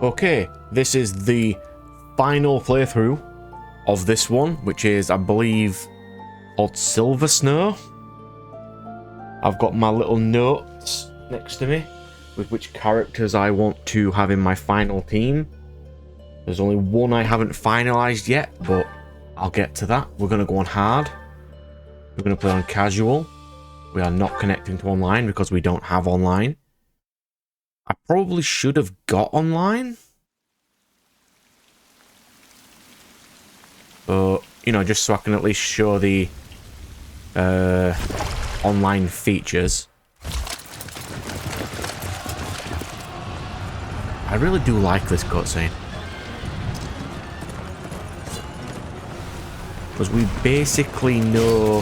Okay, this is the final playthrough of this one, which is, I believe, called Silver Snow. I've got my little notes next to me with which characters I want to have in my final team. There's only one I haven't finalized yet, but I'll get to that. We're going to go on hard. We're going to play on casual. We are not connecting to online because we don't have online. I probably should have got online. But, you know, just so I can at least show the online features. I really do like this cutscene. Because we basically know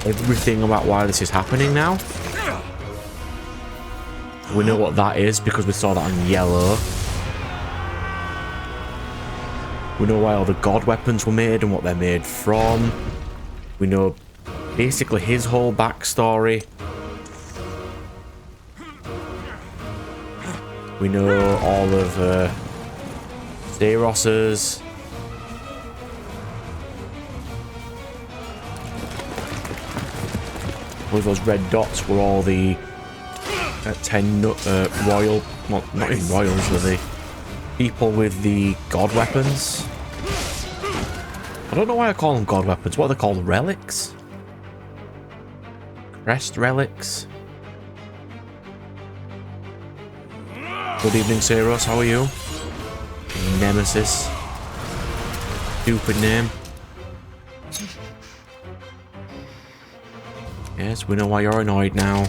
everything about why this is happening now. We know what that is because we saw that on yellow. We know why all the god weapons were made and what they're made from. We know basically his whole backstory. We know all of Zeiros's. I believe those red dots were all the 10 royal, well, not even royals, were the people with the god weapons. I don't know why I call them god weapons. What are they called? Relics? Crest relics? Good evening, Zeiros. How are you? Nemesis. Stupid name. Yes, we know why you're annoyed now.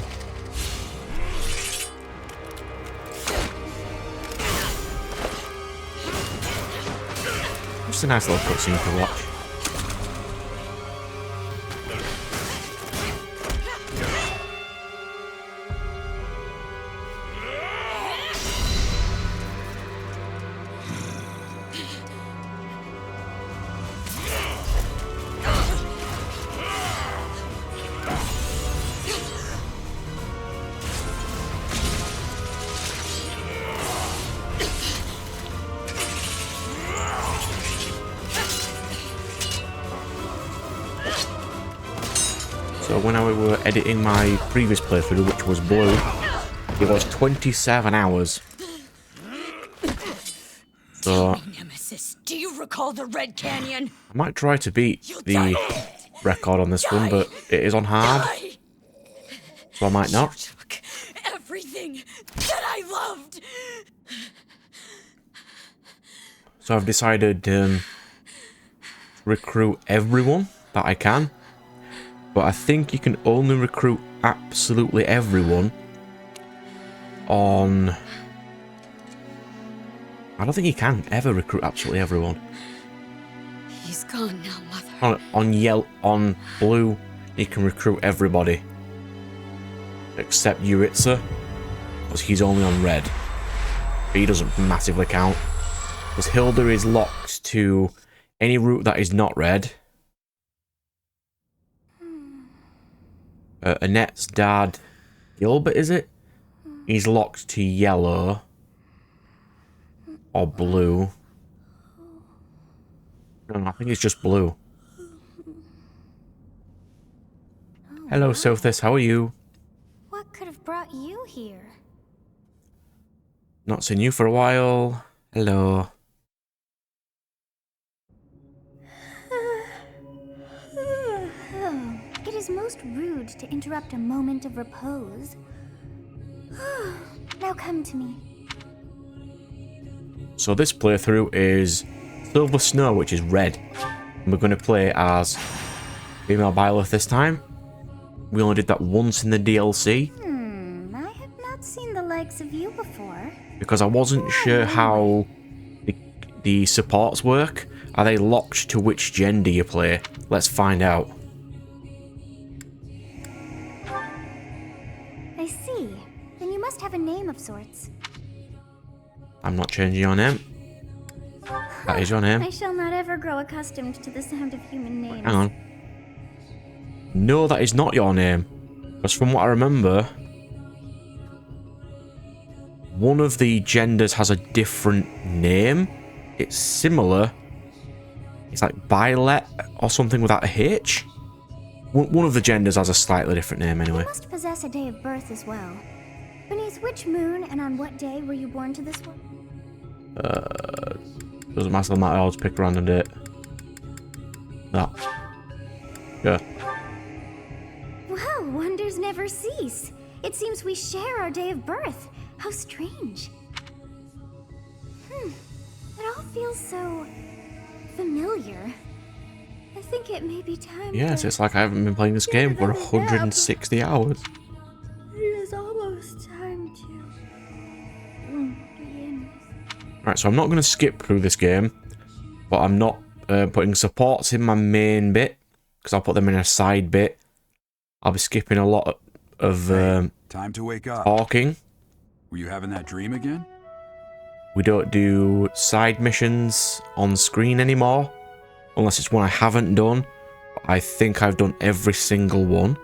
Just a nice little cutscene to watch. So when I were editing my previous playthrough, which was blue, it was 27 hours. So Nemesis, do you recall the Red Canyon? I might try to beat the record on this one, but it is on hard, so I might not. You took everything that I loved. So I've decided to recruit everyone that I can. But I think you can only recruit absolutely everyone on... I don't think you can ever recruit absolutely everyone. He's gone now, Mother. On blue, you can recruit everybody. Except Yuritsa. Because he's only on red. He doesn't massively count. Because Hilda is locked to any route that is not red. Annette's dad, Gilbert, is it? He's locked to yellow. Or blue. No, I think it's just blue. Hello, Sophis, how are you? What could have brought you here? Not seen you for a while. Hello. It is most rude to interrupt a moment of repose. Now come to me. So this playthrough is Silver Snow, which is red. And we're going to play as female Byleth this time. We only did that once in the DLC. I have not seen the likes of you before. Because I wasn't sure how the supports work. Are they locked to which gender you play? Let's find out. I see. Then you must have a name of sorts. I'm not changing your name. That is your name. I shall not ever grow accustomed to the sound of human names. Hang on. No, that is not your name. Because from what I remember, one of the genders has a different name. It's similar. It's like Violet or something without a H. One of the genders has a slightly different name anyway. You must possess a day of birth as well. Beneath which moon and on what day were you born to this one? Doesn't matter, I'll just pick a random date. That. Yeah. Well, wonders never cease. It seems we share our day of birth. How strange. It all feels so familiar. I think it may be time Yes, to... it's like I haven't been playing this game for 160 hours. It is almost time to begin. Right, so I'm not going to skip through this game, but I'm not putting supports in my main bit, because I'll put them in a side bit. I'll be skipping a lot of time to wake up. talking. Were you having that dream again? We don't do side missions on screen anymore, unless it's one I haven't done. I think I've done every single one.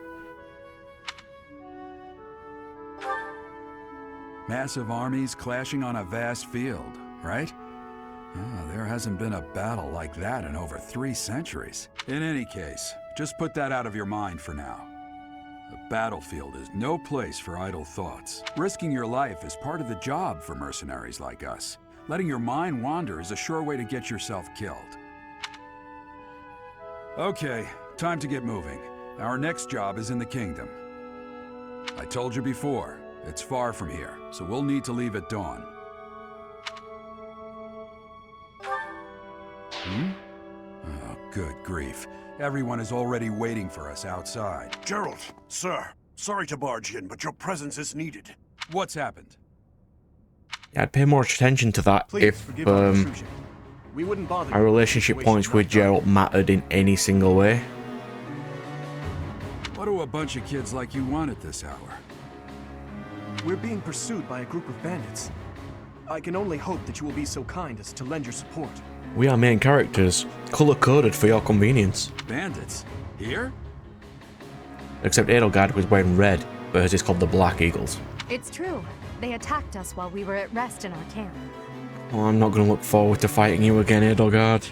Massive armies clashing on a vast field, right? There hasn't been a battle like that in over 3 centuries. In any case, just put that out of your mind for now. The battlefield is no place for idle thoughts. Risking your life is part of the job for mercenaries like us. Letting your mind wander is a sure way to get yourself killed. Okay, time to get moving. Our next job is in the kingdom. I told you before, it's far from here, so we'll need to leave at dawn. Oh, good grief. Everyone is already waiting for us outside. Gerald, sir, sorry to barge in, but your presence is needed. What's happened? Yeah, I'd pay more attention to that if my relationship points with Gerald mattered in any single way. What do a bunch of kids like you want at this hour? We're being pursued by a group of bandits. I can only hope that you will be so kind as to lend your support. We are main characters, color-coded for your convenience. Bandits? Here? Except Edelgard was wearing red, but hers is called the Black Eagles. It's true. They attacked us while we were at rest in our camp. Oh, I'm not going to look forward to fighting you again, Edelgard.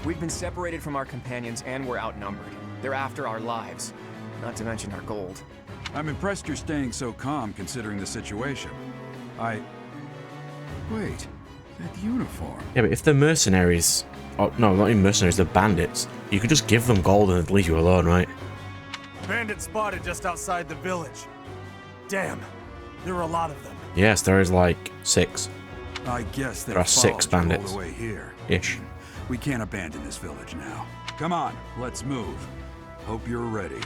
We've been separated from our companions and we're outnumbered. They're after our lives, not to mention our gold. I'm impressed you're staying so calm considering the situation. Wait, that uniform. Yeah, but if they're mercenaries... Oh, no, not even mercenaries, they're bandits. You could just give them gold and they'd leave you alone, right? Bandits spotted just outside the village. Damn, there are a lot of them. Yes, there is like 6. I guess There are 6 bandits. all the way here. Ish. We can't abandon this village now. Come on, let's move. Hope you're ready.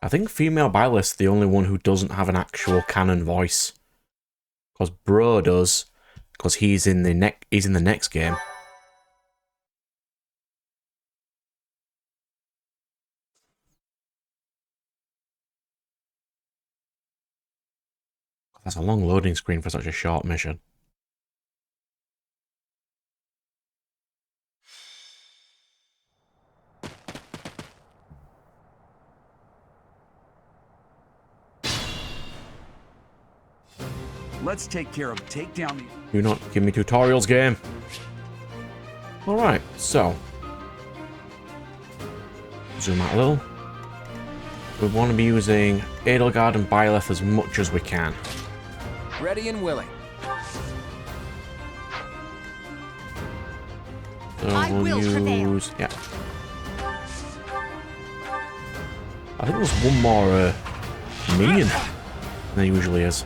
I think female Byleth's the only one who doesn't have an actual canon voice. Because Bro does, because he's in the next game. That's a long loading screen for such a short mission. Let's take care of takedown the... Do not give me tutorials, game. Alright, so. Zoom out a little. We want to be using Edelgard and Byleth as much as we can. Ready and willing. So I we'll will prevail. use... Yeah. I think there's one more minion than there usually is.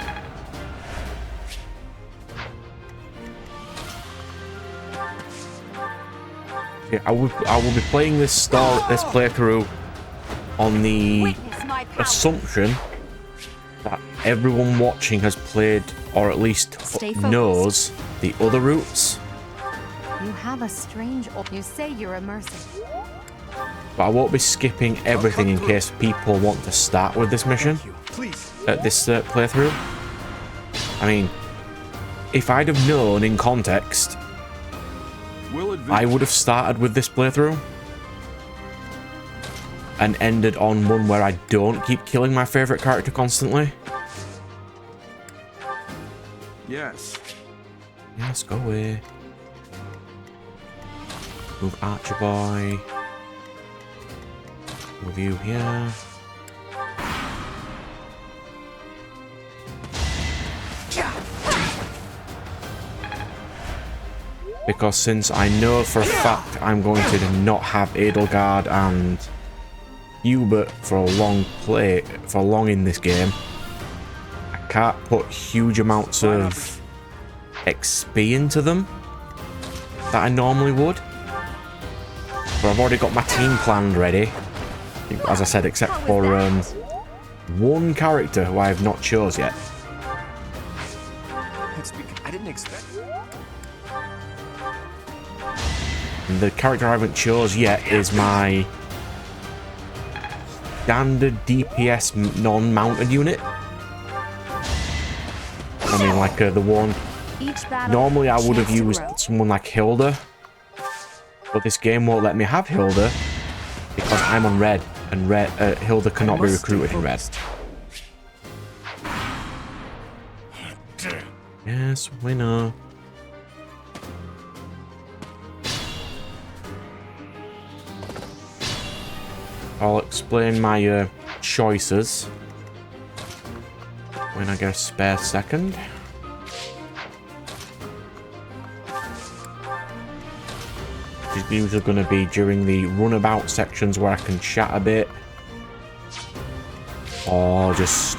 Yeah, I will be playing this playthrough on the Witness my power. assumption that everyone watching has played, or at least Stay focused. knows, the other routes. You have a strange... You say you're a mercenary. But I won't be skipping everything in case people want to start with this mission. Please. At this playthrough. I mean, if I'd have known in context, We'll advance. I would have started with this playthrough. and ended on one where I don't keep killing my favorite character constantly. Yes. Yes, go away. Move Archer Boy. Move you here. Because since I know for a fact I'm going to not have Edelgard and Hubert for long in this game, I can't put huge amounts of XP into them that I normally would. But I've already got my team planned ready, as I said, except for one character who I have not chose yet. I didn't expect. And the character I haven't chose yet is my standard DPS non-mounted unit. I mean, like the one. Normally I would have used someone like Hilda, but this game won't let me have Hilda because I'm on red, and Hilda cannot be recruited in red. Yes, we know. I'll explain my choices when I get a spare second. These are going to be during the runabout sections where I can chat a bit, or just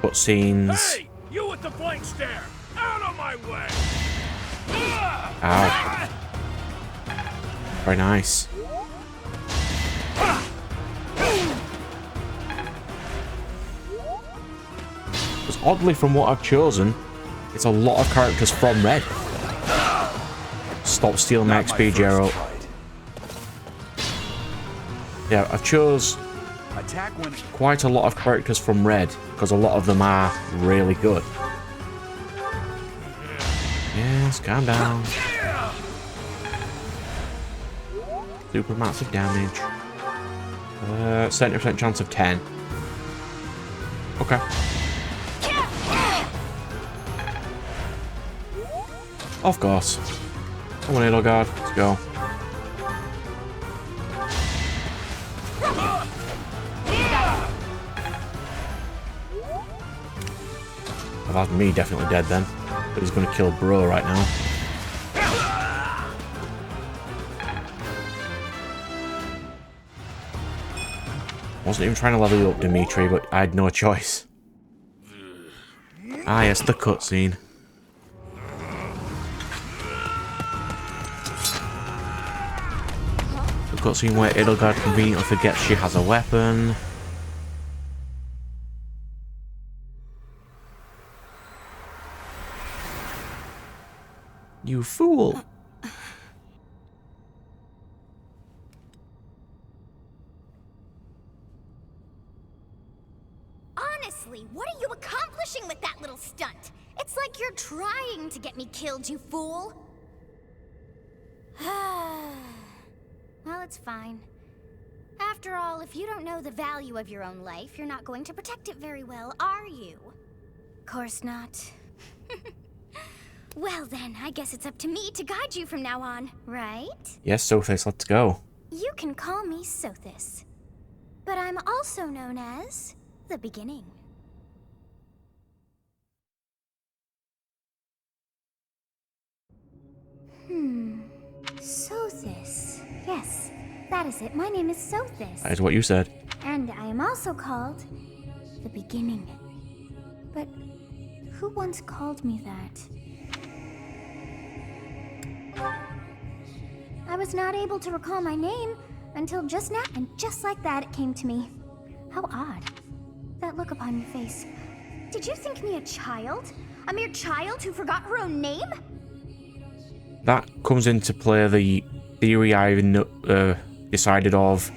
cutscenes. Hey, you with the blank stare! Out of my way! Ow. Very nice. Because oddly, from what I've chosen, it's a lot of characters from Red. Stop stealing my XP, Gerald. Yeah, I've chose quite a lot of characters from Red, because a lot of them are really good. Yes, calm down. Super massive damage. 70% chance of 10. Okay. Of course. Come on, Edelgard. Let's go. Well, that's me definitely dead then. But he's going to kill Bro right now. Wasn't even trying to level you up, Dimitri, but I had no choice. Ah, yes, the cutscene. The cutscene where Edelgard conveniently forgets she has a weapon. You fool! Honestly, what are you accomplishing with that little stunt? It's like you're trying to get me killed, you fool. Well, it's fine. After all, if you don't know the value of your own life, you're not going to protect it very well, are you? Course not. Well then, I guess it's up to me to guide you from now on, right? Yes, Sothis, let's go. You can call me Sothis, but I'm also known as the Beginning. Sothis. Yes, that is it. My name is Sothis. That is what you said. And I am also called the Beginning. But who once called me that? I was not able to recall my name until just now, and just like that it came to me. How odd. That look upon your face. Did you think me a child? A mere child who forgot her own name? That comes into play the theory I've decided of.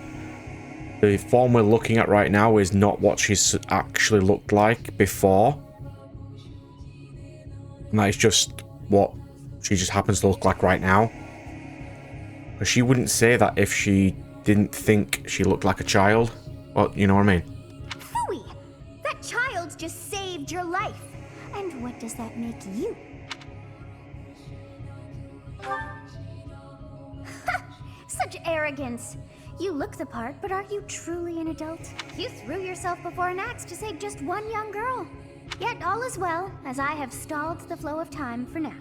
The form we're looking at right now is not what she's actually looked like before. And that is just what she just happens to look like right now. But she wouldn't say that if she didn't think she looked like a child. Well, you know what I mean? Phooey! That child just saved your life. And what does that make you? Such arrogance. You look the part, but are you truly an adult? You threw yourself before an axe to save just one young girl. Yet all is well, as I have stalled the flow of time for now.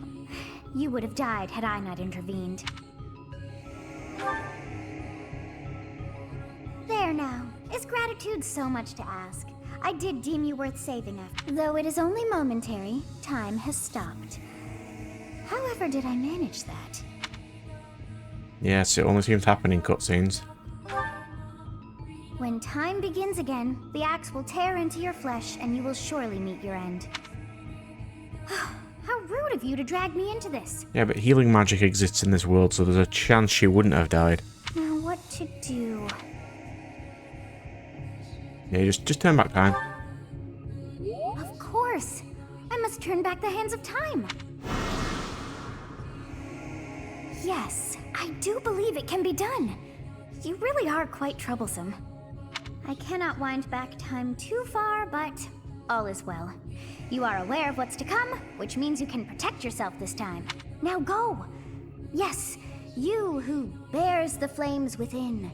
You would have died had I not intervened. There now. Is gratitude so much to ask? I did deem you worth saving after. Though it is only momentary, time has stopped. However did I manage that? Yes, it only seems to happen in cutscenes. When time begins again, the axe will tear into your flesh and you will surely meet your end. How rude of you to drag me into this. Yeah, but healing magic exists in this world, so there's a chance she wouldn't have died. Now what to do? Yeah, just turn back time. Of course. I must turn back the hands of time. Yes, I do believe it can be done. You really are quite troublesome. I cannot wind back time too far, but all is well. You are aware of what's to come, which means you can protect yourself this time. Now go! Yes, you who bears the flames within.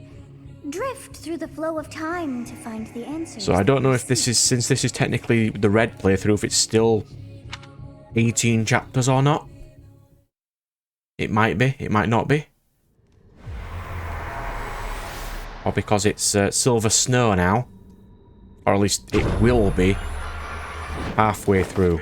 Drift through the flow of time to find the answers. So I don't know if this is, since this is technically the red playthrough, if it's still 18 chapters or not. It might be, it might not be. Or because it's Silver Snow now. Or at least it will be halfway through.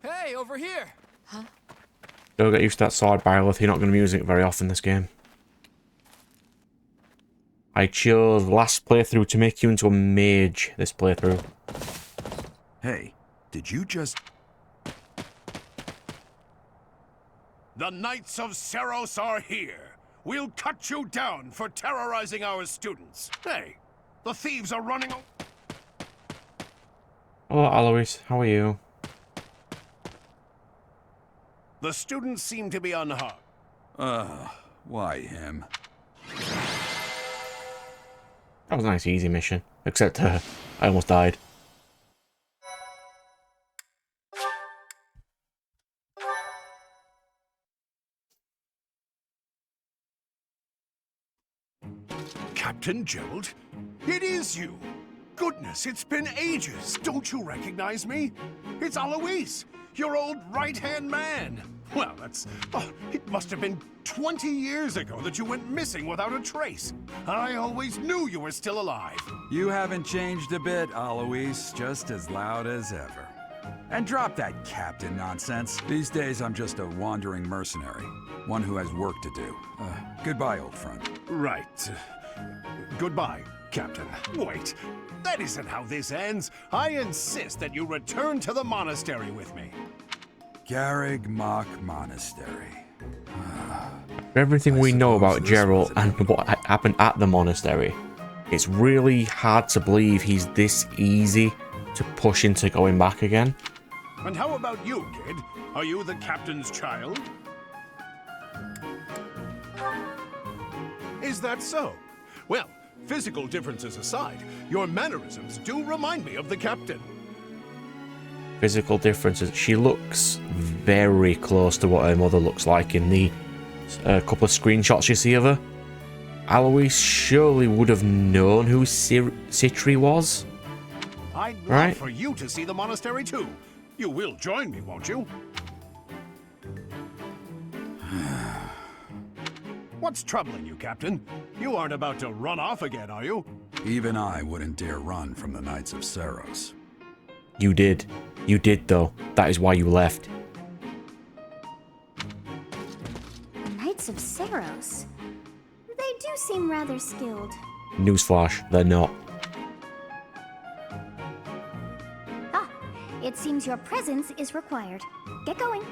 Hey, over here! Don't get used to that sword, Byleth. You're not going to be using it very often this game. I chose last playthrough to make you into a mage this playthrough. Hey, did you just... The Knights of Seros are here. We'll cut you down for terrorizing our students. Hey, the thieves are running... Hello, Alois. How are you? The students seem to be unharmed. Why him? That was a nice easy mission. Except I almost died. Captain Gerald? It is you! Goodness, it's been ages. Don't you recognize me? It's Alois, your old right-hand man. Well, it must have been 20 years ago that you went missing without a trace. I always knew you were still alive. You haven't changed a bit, Alois. Just as loud as ever. And drop that captain nonsense. These days, I'm just a wandering mercenary. One who has work to do. Goodbye, old friend. Right. Goodbye, Captain. Wait, that isn't how this ends. I insist that you return to the monastery with me. Garrig Mach Monastery. Everything we know suppose about this Gerald was and what happened at the monastery, it's really hard to believe he's this easy to push into going back again. And how about you, kid? Are you the captain's child? Is that so? Well, physical differences aside, your mannerisms do remind me of the captain. Physical differences. She looks very close to what her mother looks like in the couple of screenshots you see of her. Alois surely would have known who Citri was. I'd love Right. for you to see the monastery too. You will join me, won't you? What's troubling you, Captain? You aren't about to run off again, are you? Even I wouldn't dare run from the Knights of Seros. You did. You did, though. That is why you left. The Knights of Seros. They do seem rather skilled. Newsflash, they're not. Ah, it seems your presence is required. Get going.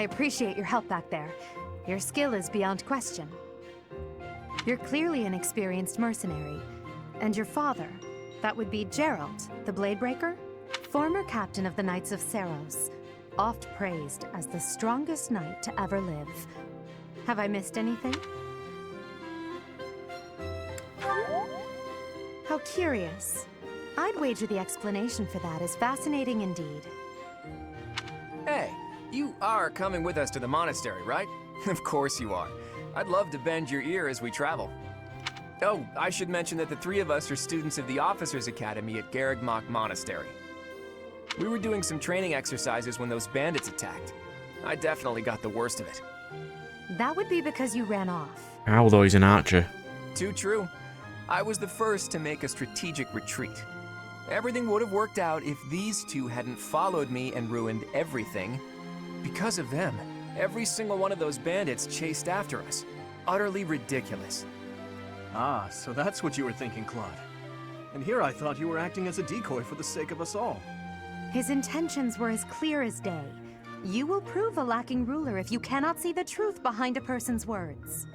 appreciate your help back there. Your skill is beyond question. You're clearly an experienced mercenary. And your father, that would be Gerald, the Bladebreaker? Former captain of the Knights of Saros, oft praised as the strongest knight to ever live. Have I missed anything? How curious. I'd wager the explanation for that is fascinating indeed. Hey, you are coming with us to the monastery, right? Of course you are. I'd love to bend your ear as we travel. Oh, I should mention that the three of us are students of the Officers' Academy at Garrigmach Monastery. We were doing some training exercises when those bandits attacked. I definitely got the worst of it. That would be because you ran off. How though, he's an archer. Too true. I was the first to make a strategic retreat. Everything would have worked out if these two hadn't followed me and ruined everything. Because of them, every single one of those bandits chased after us. Utterly ridiculous. Ah, so that's what you were thinking, Claude. And here I thought you were acting as a decoy for the sake of us all. His intentions were as clear as day. You will prove a lacking ruler if you cannot see the truth behind a person's words.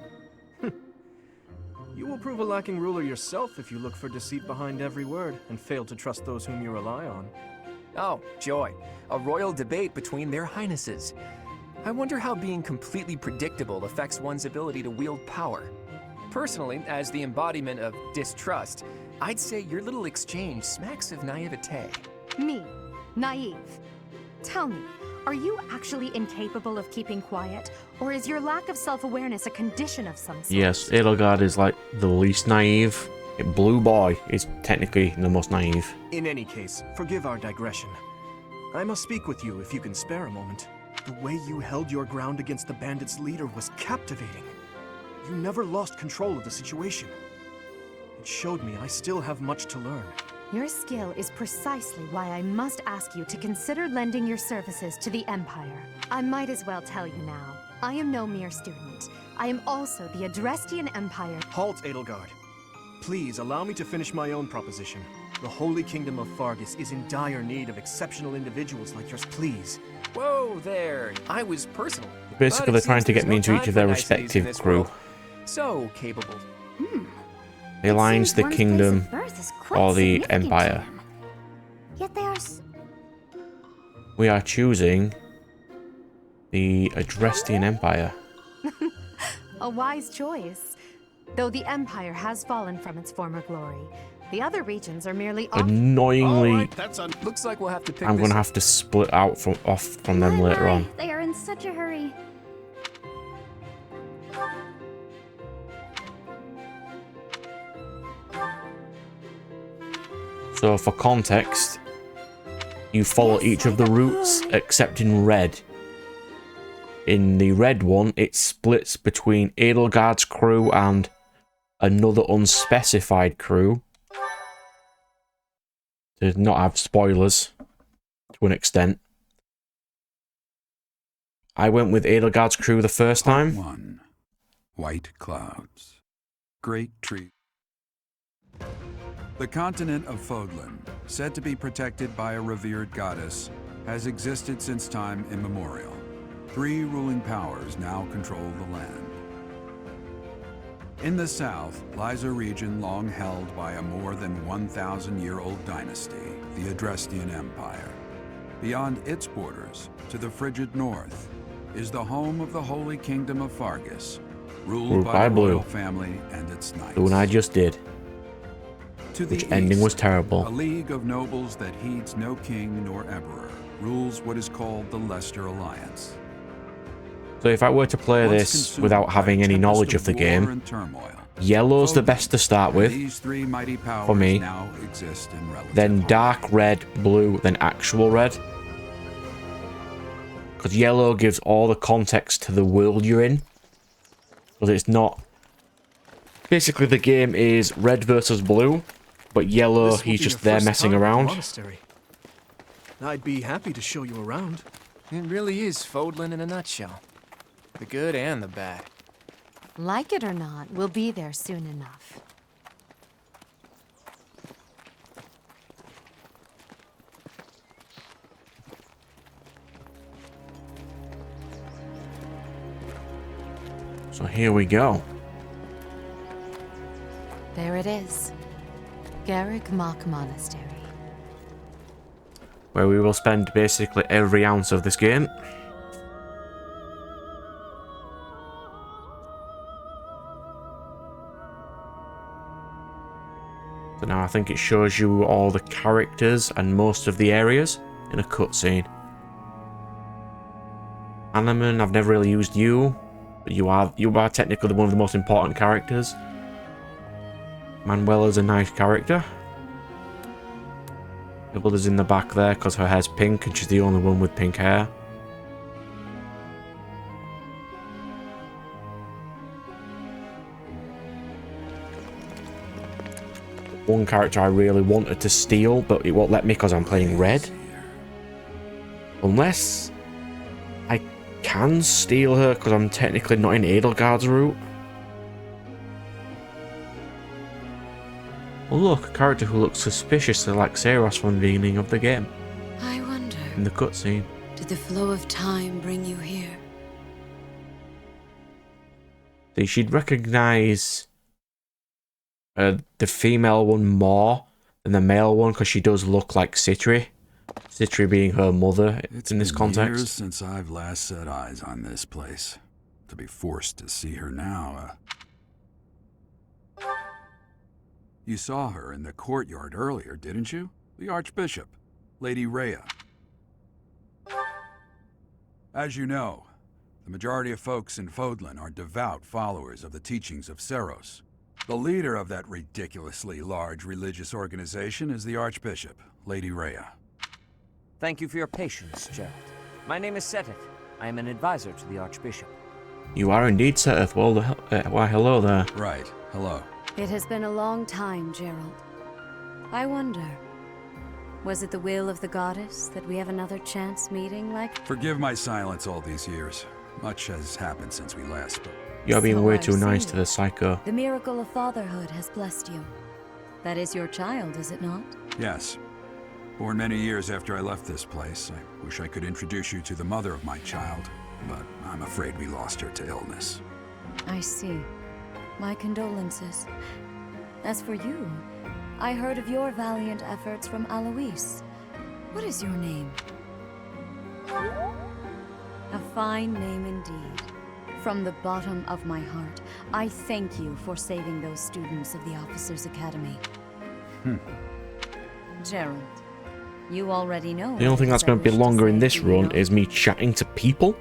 You will prove a lacking ruler yourself if you look for deceit behind every word and fail to trust those whom you rely on. Oh, joy. A royal debate between their highnesses. I wonder how being completely predictable affects one's ability to wield power. Personally, as the embodiment of distrust, I'd say your little exchange smacks of naivete. Me, naive. Tell me, are you actually incapable of keeping quiet, or is your lack of self-awareness a condition of some sort? Yes, Edelgard is like the least naive. Blue Boy is technically the most naive. In any case, forgive our digression. I must speak with you if you can spare a moment. The way you held your ground against the bandits' leader was captivating. You never lost control of the situation. It showed me I still have much to learn. Your skill is precisely why I must ask you to consider lending your services to the Empire. I might as well tell you now. I am no mere student. I am also the Adrestian Empire. Halt, Edelgard. Please allow me to finish my own proposition. The Holy Kingdom of Fargus is in dire need of exceptional individuals like yours. Please. Whoa there. I was personal. Basically, But they're it trying seems to get there's me no into each time of for their niceties in respective this crew. world. So capable. The Alliance, Seems the one's Kingdom, place of birth is quite or the significant to Empire. them. Yet they are We are choosing the Adrestian Empire. A wise choice. Though the Empire has fallen from its former glory, the other regions are merely Annoyingly, Looks like we'll have to pick I'm this gonna have to split out off from them later on. They are in such a hurry. So for context, you follow each of the routes except in red. In the red one, it splits between Edelgard's crew and another unspecified crew. To not have spoilers, to an extent. I went with Edelgard's crew the first time. 1. White clouds. Great tree. The continent of Fodlan, said to be protected by a revered goddess, has existed since time immemorial. 3 ruling powers now control the land. In the south lies a region long held by a more than 1,000-year-old dynasty, the Adrestian Empire. Beyond its borders, to the frigid north, is the home of the Holy Kingdom of Fargus, ruled by the royal family and its knights. The one I just did. To the Which ending was east, terrible. a league of nobles that heeds no king nor emperor rules what is called the Leicester Alliance. So if I were to play Once this consumed without by having a any tempest knowledge of the war game, and turmoil, yellow's the best to start with, these 3 mighty powers for me. now exist in relative then harmony. dark red, blue, then actual red. Because yellow gives all the context to the world you're in. Because it's not... Basically the game is red versus blue, but yellow, This will he's be just your there first messing time at the around. monastery. I'd be happy to show you around. It really is Fodlan in a nutshell. The good and the bad. Like it or not, we'll be there soon enough. So here we go. There it is. Garrick Mock Monastery. Where we will spend basically every ounce of this game. So now I think it shows you all the characters and most of the areas in a cutscene. Hanneman, I've never really used you, but you are technically one of the most important characters. Manuela's a nice character. Hilda's in the back there because her hair's pink and she's the only one with pink hair. One character I really wanted to steal, but it won't let me because I'm playing red. Unless I can steal her because I'm technically not in Edelgard's route. Oh look, a character who looks suspiciously like Seiros from the beginning of the game. I wonder, In the cutscene. did the flow of time bring you here? See, she'd recognise the female one more than the male one because she does look like Citri. Citri being her mother in this context. Years since I've last set eyes on this place. To be forced to see her now, You saw her in the courtyard earlier, didn't you? The Archbishop, Lady Rhea. As you know, the majority of folks in Fodlan are devout followers of the teachings of Seiros. The leader of that ridiculously large religious organization is the Archbishop, Lady Rhea. Thank you for your patience, Gerald. My name is Seteth. I am an advisor to the Archbishop. You are indeed Seteth. Well, why hello there. Right, hello. It has been a long time, Gerald. I wonder, was it the will of the goddess that we have another chance meeting like... Forgive my silence all these years. Much has happened since we last spoke. You're being So way I've too nice seen to the psycho. The miracle of fatherhood has blessed you. That is your child, is it not? Yes. Born many years after I left this place, I wish I could introduce you to the mother of my child, but I'm afraid we lost her to illness. I see. My condolences. As for you, I heard of your valiant efforts from Alois. What is your name? A fine name indeed. From the bottom of my heart, I thank you for saving those students of the Officers' Academy. Gerald, you already know... The only thing that's going to be longer in this run is me chatting to people.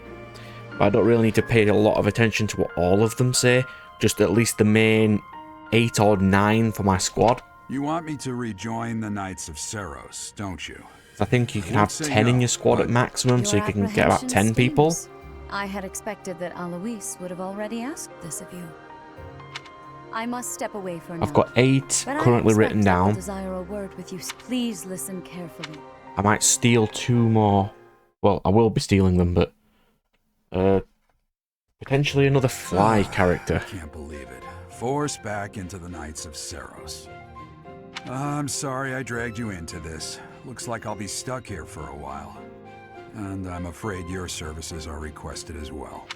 But I don't really need to pay a lot of attention to what all of them say. Just at least the main 8 or 9 for my squad. You want me to rejoin the Knights of Seiros, don't you? I think you can have Say 10 in no, your squad at but- maximum, so you can get about 10 people. I had expected that Alois would have already asked this of you. I must step away for now. I've got 8 but currently I written expect I will down. desire a word with you. Please listen carefully. I might steal 2 more. Well, I will be stealing them, but potentially another fly character. I can't believe it. Forced back into the Knights of Seiros. I'm sorry I dragged you into this. Looks like I'll be stuck here for a while. And I'm afraid your services are requested as well.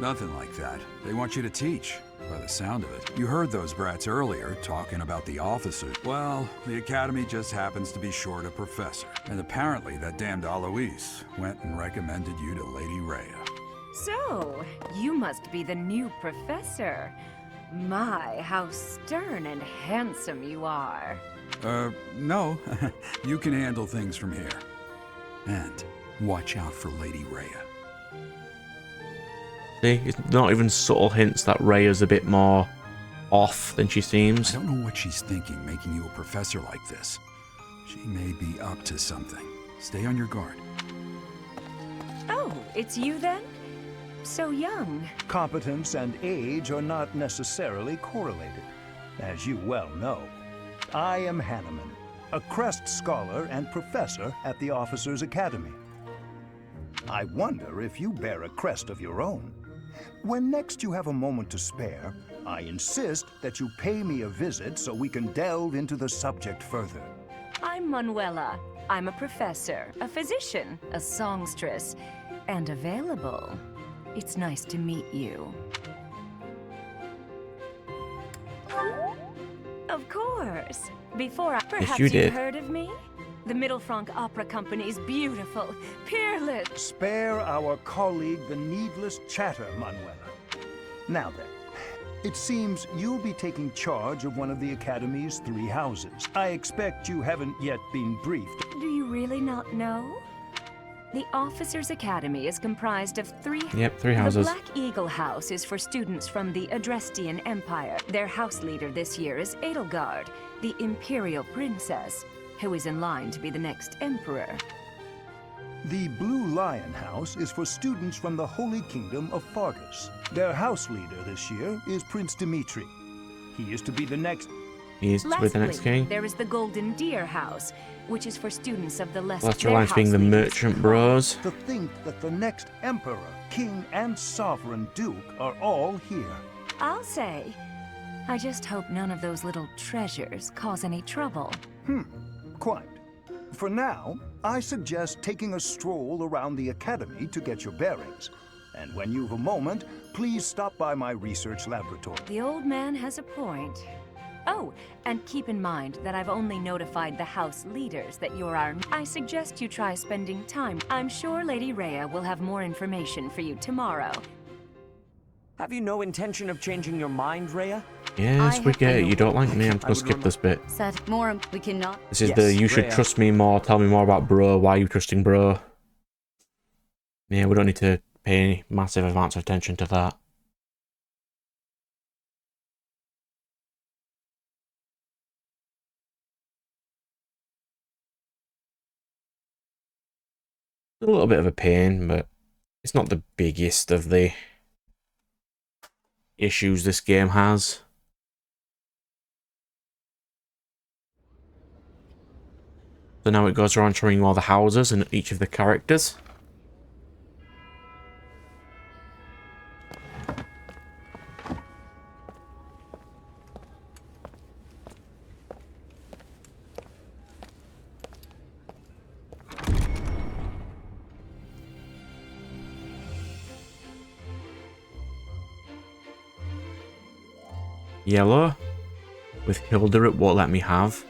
Nothing like that. They want you to teach, by the sound of it. You heard those brats earlier talking about the officers. Well, the academy just happens to be short a professor. And apparently that damned Alois went and recommended you to Lady Rhea. So, you must be the new professor. My, how stern and handsome you are. No. You can handle things from here. And watch out for Lady Rhea. See, it's not even subtle hints that Rhea's a bit more off than she I seems. don't know what she's thinking making you a professor like this. She may be up to something. Stay on your guard. Oh, it's you then? So young. Competence and age are not necessarily correlated, as you well know. I am Hanneman, a Crest Scholar and Professor at the Officers' Academy. I wonder if you bear a crest of your own. When next you have a moment to spare, I insist that you pay me a visit so we can delve into the subject further. I'm Manuela. I'm a professor, a physician, a songstress, and available. It's nice to meet you. Of course. Perhaps you did. you've heard of me? The Middle Franc Opera Company's beautiful, peerless... Spare our colleague the needless chatter, Manuela. Now then, it seems you'll be taking charge of one of the Academy's 3 houses. I expect you haven't yet been briefed. Do you really not know? The Officers' Academy is comprised of 3... Yep, 3 houses. The Black Eagle House is for students from the Adrestian Empire. Their house leader this year is Edelgard, the Imperial Princess, who is in line to be the next Emperor. The Blue Lion House is for students from the Holy Kingdom of Fargus. Their house leader this year is Prince Dimitri. He is to be the next... He is to be the next king. There is the Golden Deer House, which is for students of the lesser... Last alliance being the Merchant Bros. To think that the next Emperor, King, and Sovereign Duke are all here. I'll say. I just hope none of those little treasures cause any trouble. Quite. For now, I suggest taking a stroll around the Academy to get your bearings. And when you've a moment, please stop by my research laboratory. The old man has a point. Oh, and keep in mind that I've only notified the house leaders that you're our... I suggest you try spending time. I'm sure Lady Rhea will have more information for you tomorrow. Have you no intention of changing your mind, Rhea? Yes, we get it. You don't like me. I'm gonna skip this bit. Said more, we cannot. This is the you should Rhea. trust me more. Tell me more about bro. Why are you trusting bro? Yeah, we don't need to pay any massive amounts of attention to that. A little bit of a pain, but it's not the biggest of the issues this game has. So now it goes around showing you all the houses and each of the characters. Yellow, with Hilda it won't let me have.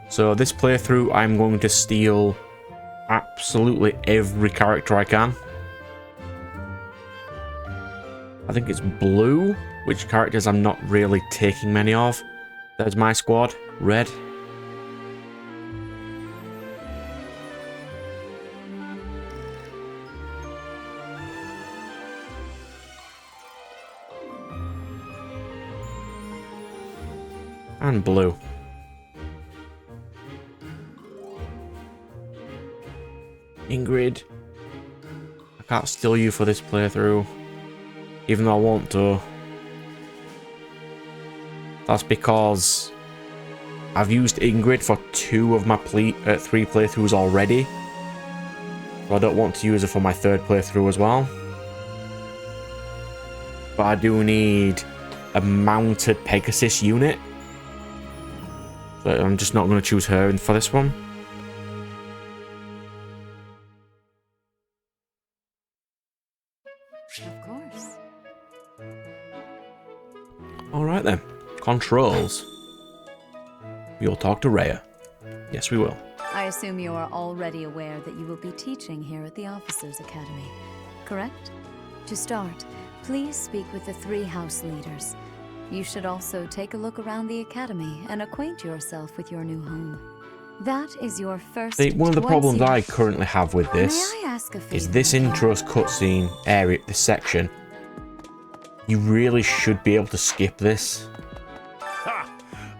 So this playthrough I'm going to steal absolutely every character I can. I think it's blue, which characters I'm not really taking many of. There's my squad, red. And blue. Ingrid. I can't steal you for this playthrough. Even though I want to. That's because I've used Ingrid for 2 of my 3 playthroughs already. So I don't want to use her for my 3rd playthrough as well. But I do need a mounted Pegasus unit. But I'm just not going to choose her for this one. Of course. Alright then. Controls. We'll talk to Rhea. Yes, we will. I assume you are already aware that you will be teaching here at the Officers' Academy, correct? To start, please speak with the 3 house leaders. You should also take a look around the Academy and acquaint yourself with your new home. That is your first... See, one of the problems twice- I currently have with this May I ask a is favor? this intro's cutscene area, this section. You really should be able to skip this. Ha!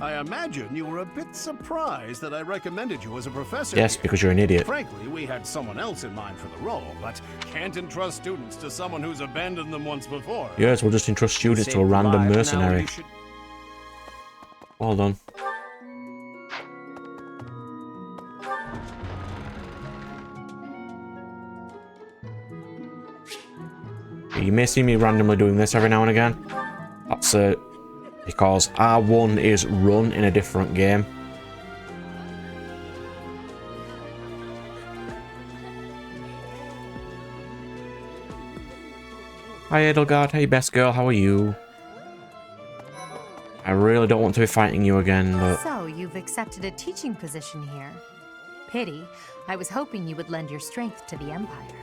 I imagine you were a bit surprised that I recommended you as a professor. Yes, here. because you're an idiot. Frankly, we had someone else in mind for the role, but can't entrust students to someone who's abandoned them once before. Yes, we'll just entrust students to a Saved random lives. Now mercenary. You should... Well done. You may see me randomly doing this every now and again. That's because R1 is run in a different game. Hi Edelgard, hey best girl, how are you? I really don't want to be fighting you again, but... So, you've accepted a teaching position here. Pity. I was hoping you would lend your strength to the Empire.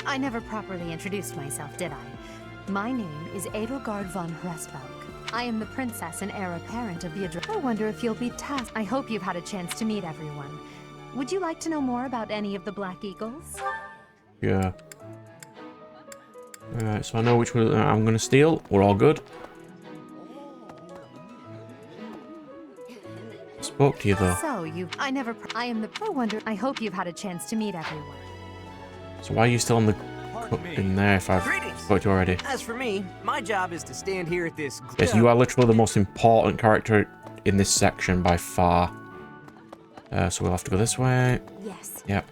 I never properly introduced myself, did I? My name is Edelgard von Hresvelk. I am the princess and heir apparent of the I wonder if you'll be tasked. I hope you've had a chance to meet everyone. Would you like to know more about any of the Black Eagles? Yeah. Alright, so I know which one I'm gonna steal. We're all good. Spoke to you though. So, I am the... I wonder... I hope you've had a chance to meet everyone. So why are you still in the in there if I've spoke to you already? As for me, my job is to stand here at this... Yes, you are literally the most important character in this section by far. So we'll have to go this way. Yes. Yep.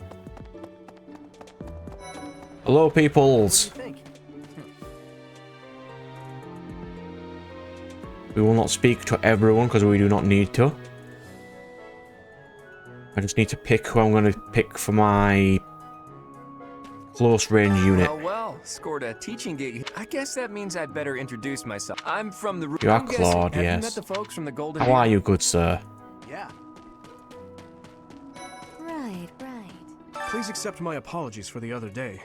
Hello, peoples. We will not speak to everyone because we do not need to. I just need to pick who I'm going to pick for my close range unit. Well, scored a teaching gig. I guess that means I'd better introduce myself. I'm from the... You are Claude, have yes. you met the folks from the Golden How are you, good sir? Yeah. Right. Please accept my apologies for the other day.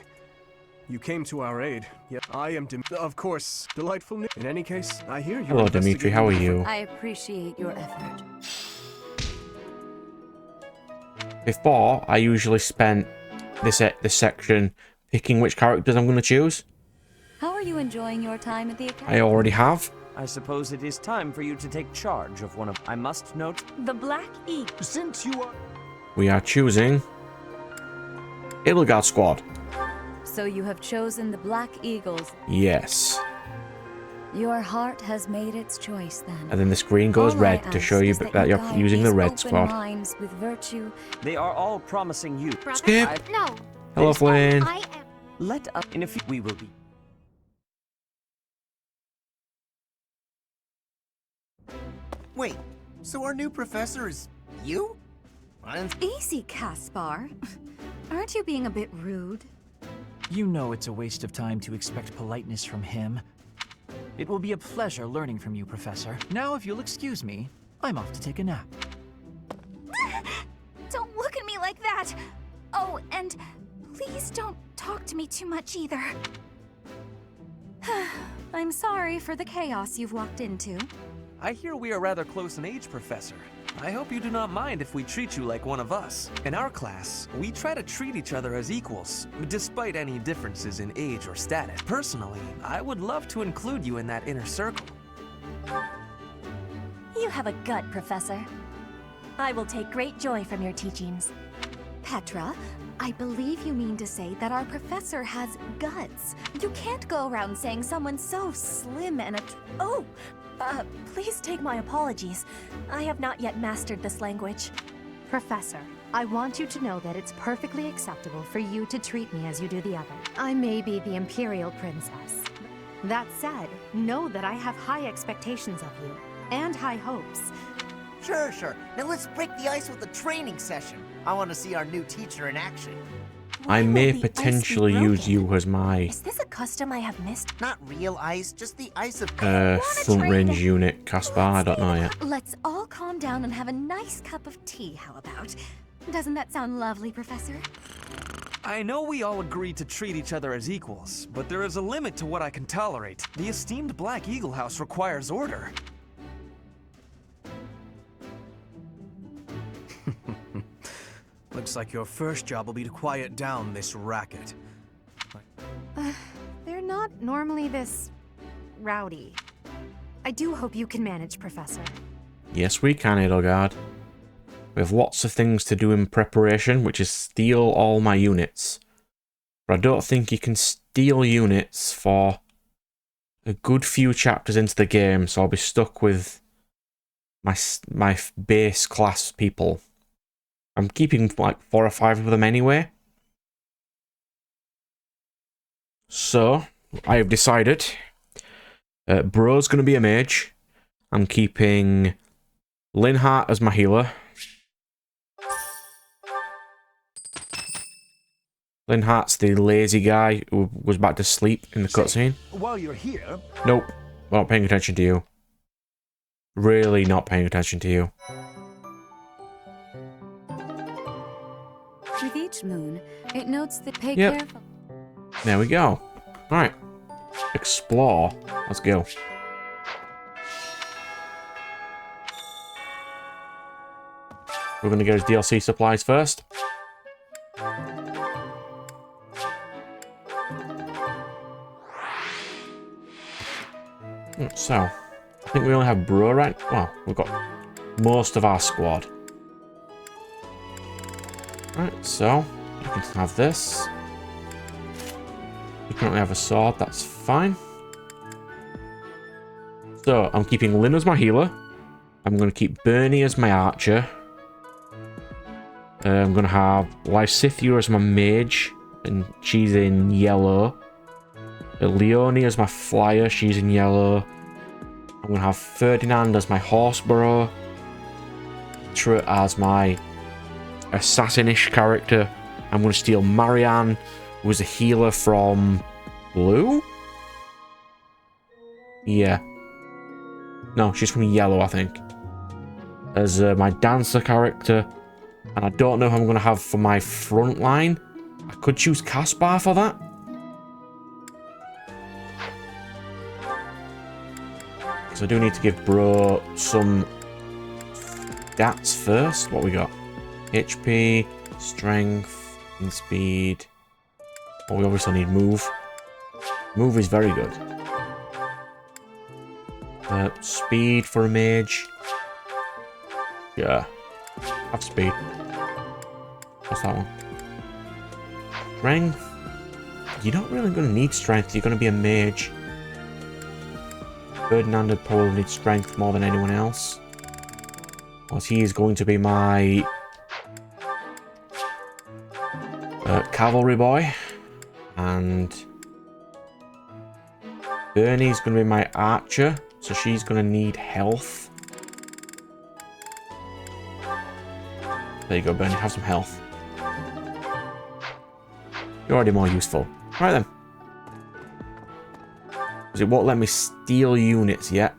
You came to our aid, yet I am of course, delightful news. In any case, I hear you. Hello, Dimitri, how are you? I appreciate your effort. Before, I usually spent this section picking which characters I'm going to choose. How are you enjoying your time at the academy? I already have. I suppose it is time for you to take charge of one of... I must note... The Black Eagle. Since you are... We are choosing Edelgard squad. So you have chosen the Black Eagles. Yes. Your heart has made its choice then. And then the screen goes All red I to ask show you is that you're guide using the these red open squad. minds with virtue. They are all promising you. Skip. No. Hello, Flynn. I am. Let us... In a few... We will be... Wait, so our new professor is you? Easy, Caspar. Aren't you being a bit rude? You know it's a waste of time to expect politeness from him. It will be a pleasure learning from you, Professor. Now, if you'll excuse me, I'm off to take a nap. Don't look at me like that! Oh, and please don't talk to me too much either. I'm sorry for the chaos you've walked into. I hear we are rather close in age, Professor. I hope you do not mind if we treat you like one of us. In our class, we try to treat each other as equals, despite any differences in age or status. Personally, I would love to include you in that inner circle. You have a gut, Professor. I will take great joy from your teachings. Petra, I believe you mean to say that our professor has guts. You can't go around saying someone's so slim and Please take my apologies. I have not yet mastered this language. Professor, I want you to know that it's perfectly acceptable for you to treat me as you do the other. I may be the Imperial Princess. That said, know that I have high expectations of you, and high hopes. Sure. Now let's break the ice with a training session. I want to see our new teacher in action. I may potentially use you as my Is this a custom I have missed? Not real ice, just the ice of... front range unit, Caspar. I don't know yet. Let's all calm down and have a nice cup of tea, how about? Doesn't that sound lovely, Professor? I know we all agreed to treat each other as equals, but there is a limit to what I can tolerate. The esteemed Black Eagle House requires order. Looks like your first job will be to quiet down this racket. They're not normally this... rowdy. I do hope you can manage, Professor. Yes, we can, Edelgard. We have lots of things to do in preparation, which is steal all my units. But I don't think you can steal units for a good few chapters into the game, so I'll be stuck with my base class people. I'm keeping like 4 or 5 of them anyway. So, I have decided Bro's going to be a mage. I'm keeping Linhart as my healer. Linhart's the lazy guy who was back to sleep in the cutscene. While you're here... Nope, not paying attention to you. Really not paying attention to you. With each moon, it notes that pay Yep. careful. There we go. Alright. Explore. Let's go. We're gonna get his DLC supplies first. So, I think we only have Bro right. Well, we've got most of our squad. Right, so you can have this. You currently have a sword, that's fine. So, I'm keeping Lynn as my healer. I'm going to keep Bernie as my archer. I'm going to have Lysithia as my mage, and she's in yellow. Leonie as my flyer, she's in yellow. I'm going to have Ferdinand as my horseborough. Trut as my assassinish character. I'm going to steal Marianne, who is a healer from blue? Yeah. No, she's from yellow, I think. As my dancer character. And I don't know who I'm going to have for my front line. I could choose Caspar for that. Because I do need to give Bro some stats first. What we got? HP, strength, and speed. Oh, we obviously need move. Move is very good. Speed for a mage. Yeah. Have speed. What's that one? Strength. You're not really going to need strength. You're going to be a mage. Ferdinand would probably need strength more than anyone else. Because he is going to be my cavalry boy. And Bernie's going to be my archer. So she's going to need health. There you go, Bernie. Have some health. You're already more useful. Right then. Because it won't let me steal units yet,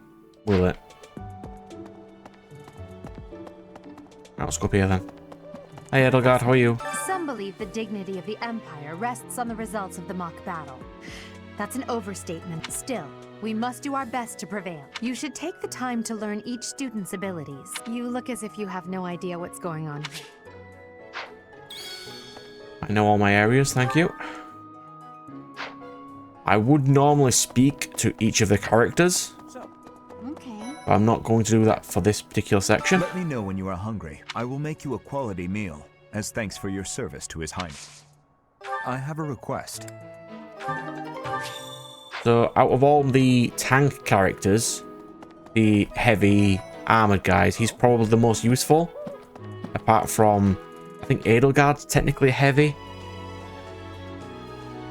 will it? Right, let's go up here then. Hey Edelgard, how are you? Some believe the dignity of the Empire rests on the results of the mock battle. That's an overstatement. Still, we must do our best to prevail. You should take the time to learn each student's abilities. You look as if you have no idea what's going on here. I know all my areas, thank you. I would normally speak to each of the characters. Okay. But I'm not going to do that for this particular section. Let me know when you are hungry. I will make you a quality meal, as thanks for your service to His Highness. I have a request. So, out of all the tank characters, the heavy armored guys, he's probably the most useful. Apart from, I think Edelgard's technically heavy.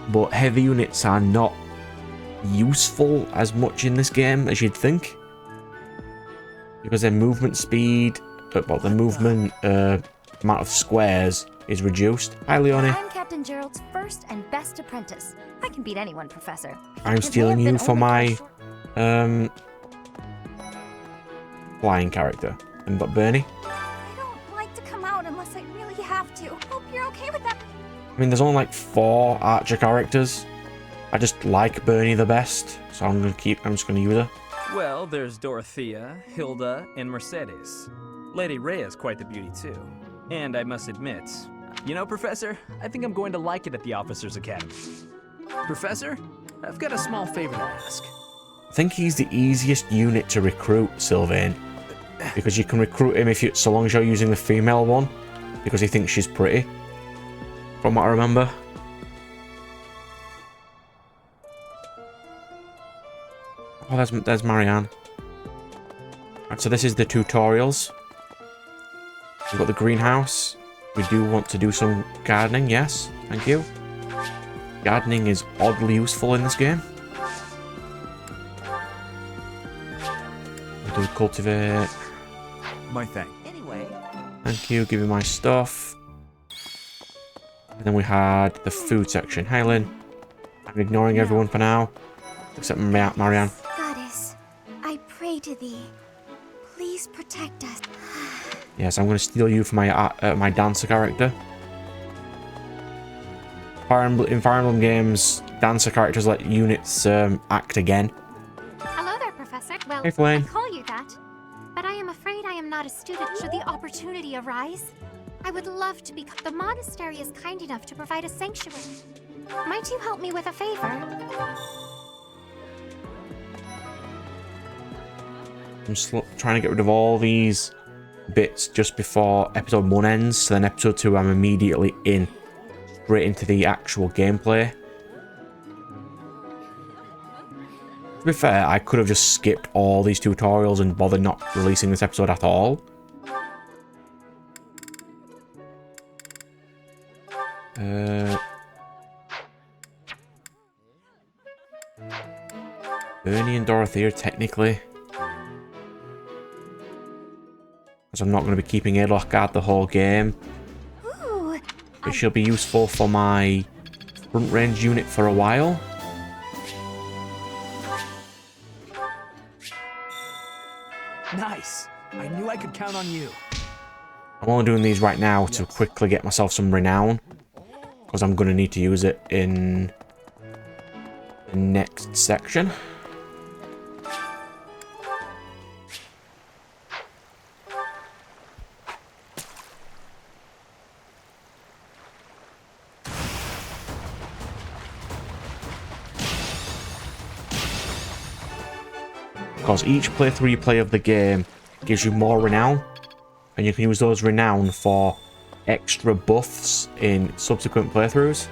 But heavy units are not useful as much in this game as you'd think. Because their movement speed, well, the movement amount of squares is reduced. Hi, Leonie. I'm Captain Gerald's first and best apprentice. I can beat anyone, Professor. I'm stealing you for my flying character. And but Bernie? I don't like to come out unless I really have to. Hope you're okay with that. I mean, there's only like 4 archer characters. I just like Bernie the best, so I'm just gonna use her. Well, there's Dorothea, Hilda, and Mercedes. Lady Rhea's quite the beauty too. And I must admit, you know, Professor, I think I'm going to like it at the Officers Academy. Professor, I've got a small favor to ask. I think he's the easiest unit to recruit, Sylvain. Because you can recruit him so long as you're using the female one. Because he thinks she's pretty. From what I remember. Oh, there's Marianne. Right, so this is the tutorials. We've got the greenhouse. We do want to do some gardening, yes. Thank you. Gardening is oddly useful in this game. We'll Food cultivate. My thanks. Anyway. Thank you, give me my stuff. And then we had the food section. Hey, Lynn. I'm ignoring everyone for now. Except Marianne. Goddess, I pray to thee. Please protect us. Yes, I'm going to steal you for my dancer character. In Fire Emblem games, dancer characters let units act again. Hello there, Professor. Well, Hey, Flame. I call you that. But I am afraid I am not a student should the opportunity arise. I would love to be... The monastery is kind enough to provide a sanctuary. Might you help me with a favor? I'm trying to get rid of all these bits just before episode 1 ends, so then episode 2 I'm immediately straight into the actual gameplay. To be fair, I could have just skipped all these tutorials and bothered not releasing this episode at all. Bernie and Dorothea, technically. Because I'm not going to be keeping Edelgard the whole game. Ooh, But she'll be useful for my front range unit for a while. Nice. I knew I could count on you. I'm only doing these right now to quickly get myself some renown. Because I'm going to need to use it in the next section. Because each playthrough you play of the game gives you more renown, and you can use those renown for extra buffs in subsequent playthroughs.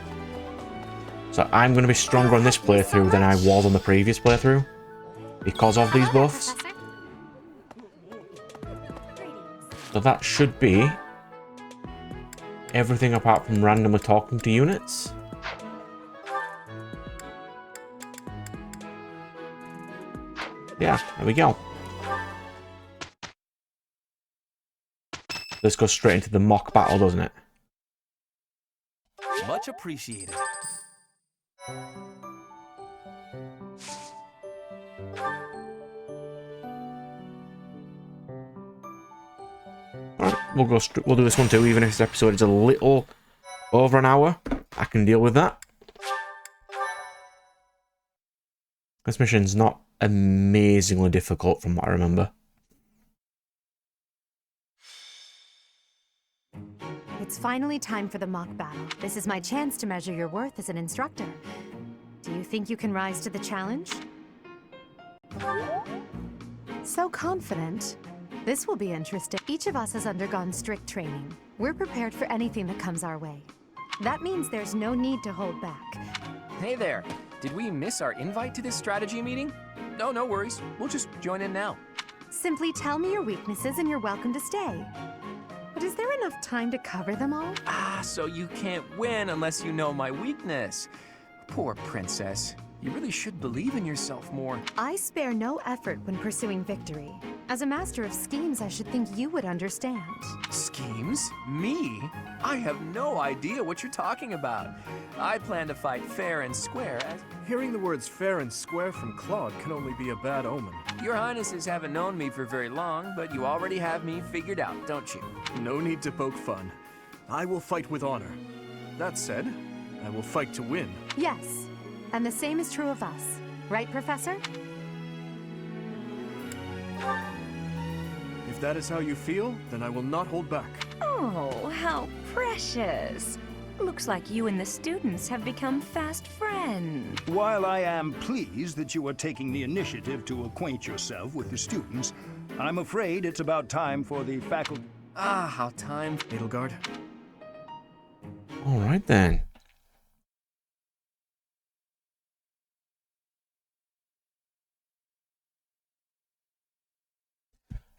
So I'm going to be stronger on this playthrough than I was on the previous playthrough because of these buffs. So that should be everything apart from randomly talking to units. Yeah, there we go. This goes straight into the mock battle, doesn't it? Much appreciated. Alright, we'll do this one too, even if this episode is a little over an hour. I can deal with that. This mission's not amazingly difficult from what I remember. It's finally time for the mock battle. This is my chance to measure your worth as an instructor. Do you think you can rise to the challenge? So confident. This will be interesting. Each of us has undergone strict training. We're prepared for anything that comes our way. That means there's no need to hold back. Hey there. Did we miss our invite to this strategy meeting? No, no worries. We'll just join in now. Simply tell me your weaknesses and you're welcome to stay. But is there enough time to cover them all? Ah, so you can't win unless you know my weakness. Poor princess. You really should believe in yourself more. I spare no effort when pursuing victory. As a master of schemes, I should think you would understand. Schemes? Me? I have no idea what you're talking about. I plan to fight fair and square as... Hearing the words fair and square from Claude can only be a bad omen. Your Highnesses haven't known me for very long, but you already have me figured out, don't you? No need to poke fun. I will fight with honor. That said, I will fight to win. Yes, and the same is true of us. Right, Professor? If that is how you feel, then I will not hold back. Oh, how precious. Looks like you and the students have become fast friends. While I am pleased that you are taking the initiative to acquaint yourself with the students, I'm afraid it's about time for the faculty... Ah, how time... Edelgard. Alright then.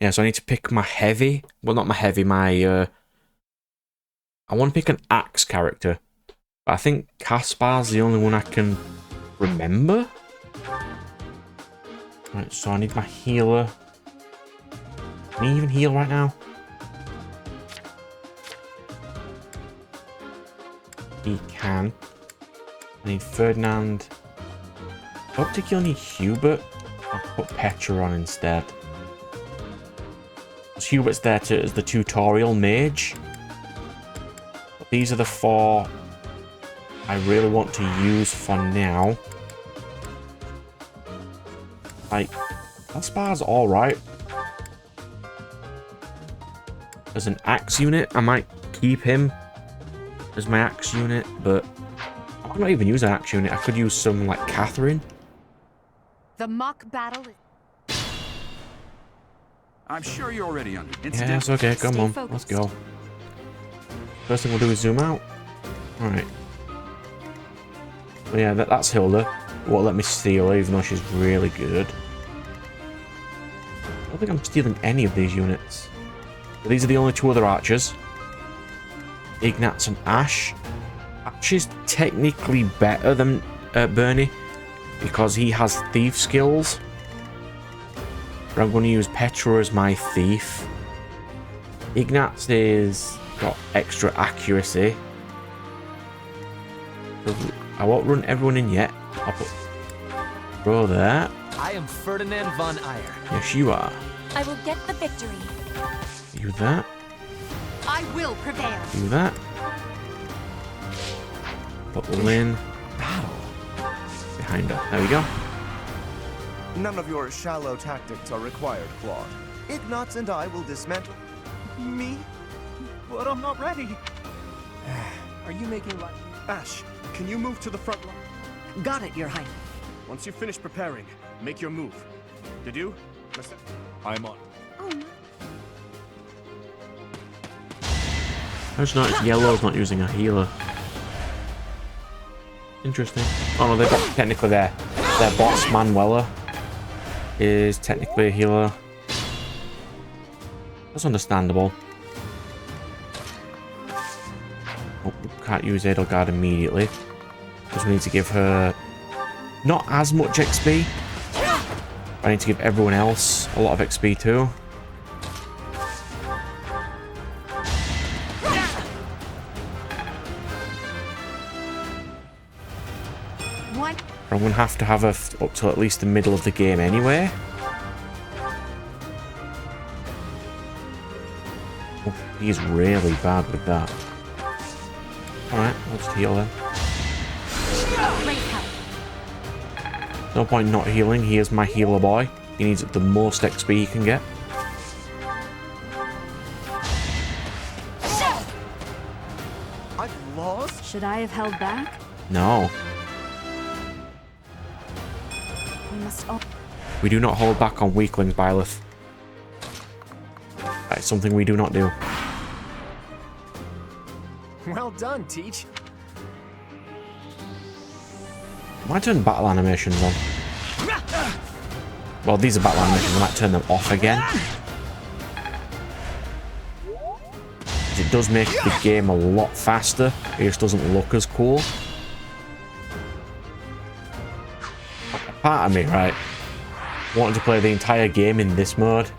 Yeah, so I need to pick my heavy. Well, not my heavy, my... I want to pick an axe character. But I think Caspar's the only one I can remember. Right, so I need my healer. Can he even heal right now? He can. I need Ferdinand. I don't particularly need Hubert. I'll put Petra on instead. Hubert's there as the tutorial mage. But these are the 4 I really want to use for now. Like, Aspar's alright. As an axe unit, I might keep him as my axe unit, but I might not even use an axe unit. I could use someone like Catherine. The mock battle is... I'm sure you're already under Yeah, it's okay. Come on. Let's go. First thing we'll do is zoom out. Alright. Well, yeah, that's Hilda. Won't let me steal her, even though she's really good. I don't think I'm stealing any of these units. But these are the only 2 other archers. Ignatz and Ash. Ash is technically better than Bernie because he has thief skills. But I'm going to use Petra as my thief. Ignatz is got extra accuracy. So I won't run everyone in yet. I'll put Bro there. I am Ferdinand von Eyre. Yes, you are. I will get the victory. You that. I will prevail. Do that. Put Lynn behind her. There we go. None of your shallow tactics are required, Claude. Ignatz and I will dismantle... Me? But I'm not ready. Are you making light? Ash, can you move to the front line? Got it, Your Highness. Once you finish preparing, make your move. Did you? I'm on. Oh no. I just noticed Yellow's not using a healer. Interesting. Oh no, they've got technically their boss Manuela is technically a healer. That's understandable. Oh, can't use Edelgard immediately because we need to give her not as much XP. I need to give everyone else a lot of XP too. What? I'm going to have her up till at least the middle of the game anyway. Oh, he's really bad with that. Alright, I'll just heal then. No point not healing. He is my healer boy. He needs the most XP he can get. I've lost? Should I have held back? No. We must all... We do not hold back on weaklings, Byleth. That is something we do not do. Well done, Teach. I might turn battle animations on. Well, these are battle animations. I might turn them off again. It does make the game a lot faster. It just doesn't look as cool. A part of me, right, wanted to play the entire game in this mode.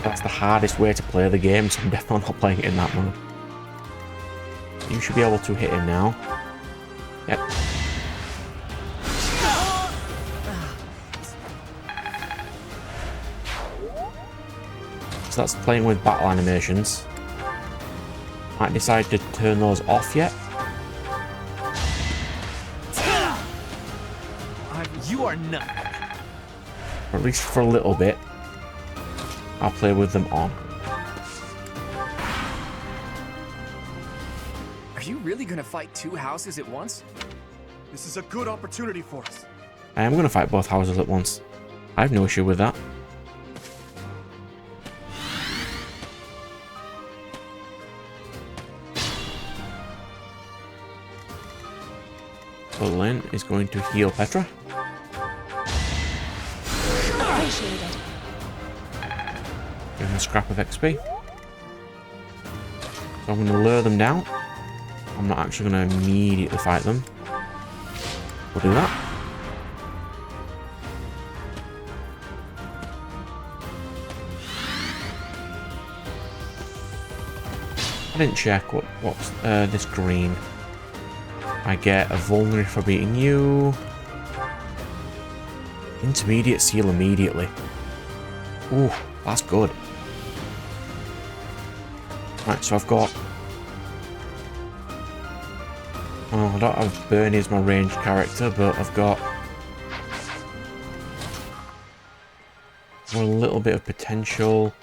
That's the hardest way to play the game, so I'm definitely not playing it in that mode. You should be able to hit him now. Yep. So that's playing with battle animations. Might decide to turn those off yet. You are not. Or at least for a little bit. I'll play with them on. Are you really gonna fight 2 houses at once? This is a good opportunity for us. I am going to fight both houses at once. I have no issue with that. So Lynn is going to heal Petra. Appreciate it. You Give them a scrap of XP. So I'm going to lure them down. I'm not actually going to immediately fight them. We'll do that. I didn't check what's this green. I get a vulnerary for beating you. Intermediate seal immediately. Ooh, that's good. Right, so I've got... Oh, I don't have Bernie as my ranged character, but I've got a little bit of potential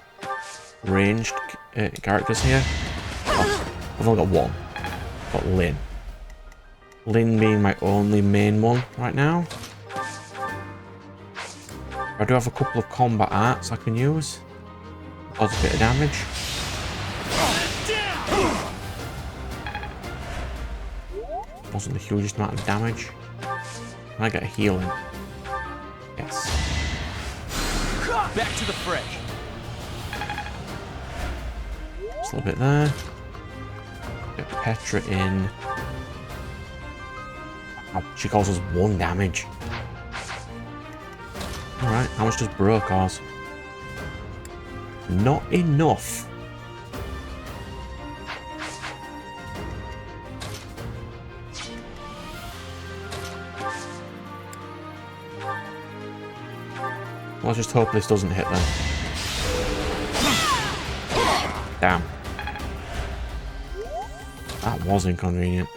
ranged characters here. Oh, I've only got one. I've got Lynn. Lynn being my only main one right now. I do have a couple of combat arts I can use. Cause a bit of damage. Wasn't the hugest amount of damage. Can I get a healing? Yes. Back to the fray. Just a little bit there. Get Petra in. Oh, she causes 1 damage. Alright, how much does Bro cause? Not enough. Let's just hope this doesn't hit them. Damn. That was inconvenient.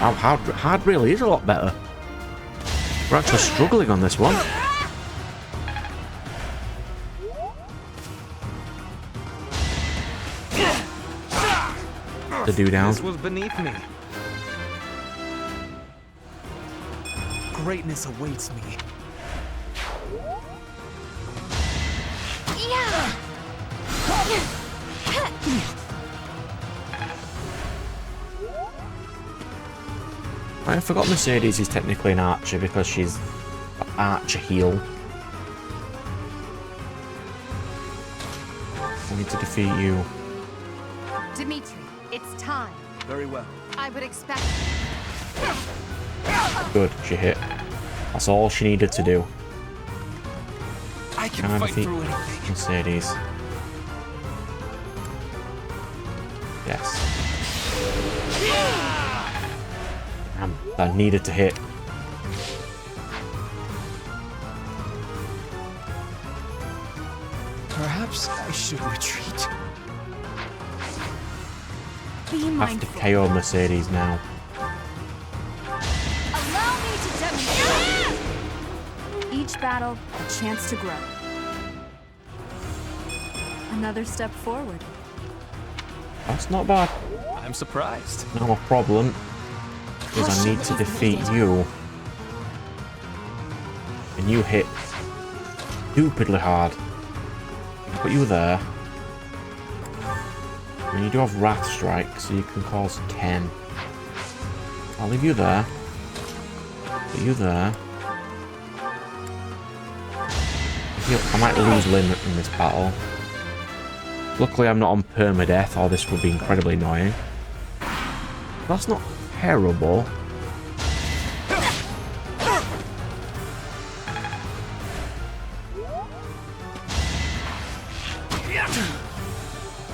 Wow, hard really is a lot better. We're actually struggling on this one. The dude down. This was beneath me. Greatness awaits me. I forgot Mercedes is technically an archer because she's an archer heal. I need to defeat you. Dimitri, it's time. Very well. I would expect... Good, she hit. That's all she needed to do. I can fight defeat through anything. Mercedes. Yes. Damn, that needed to hit. Perhaps I should retreat. Be I have to mindful. KO Mercedes now. Allow me to demonstrate. Each battle, a chance to grow. Another step forward. That's not bad. I'm surprised. Now my problem is I need to defeat you. And you hit stupidly hard. Put you there. And you do have Wrath Strike, so you can cause 10. I'll leave you there. Put you there. I might lose Lynn in this battle. Luckily I'm not on permadeath, or this would be incredibly annoying. That's not terrible.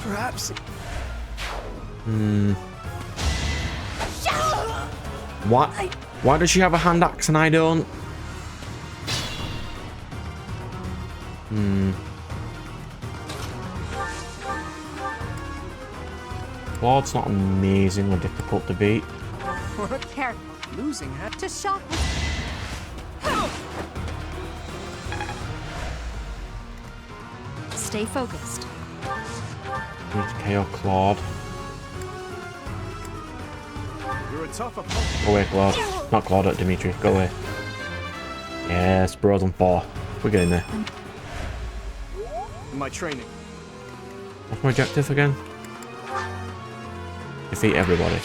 Perhaps. What? Why does she have a hand axe and I don't? Claude's not amazingly difficult to beat. Careful. Losing hat. To shock. Stay focused. Need to KO Claude. You're a tough opponent. Go away, Claude. Not Claude, Dimitri. Go away. Yes, bros on 4. We're getting there. My training. What's my objective again? Defeat everybody.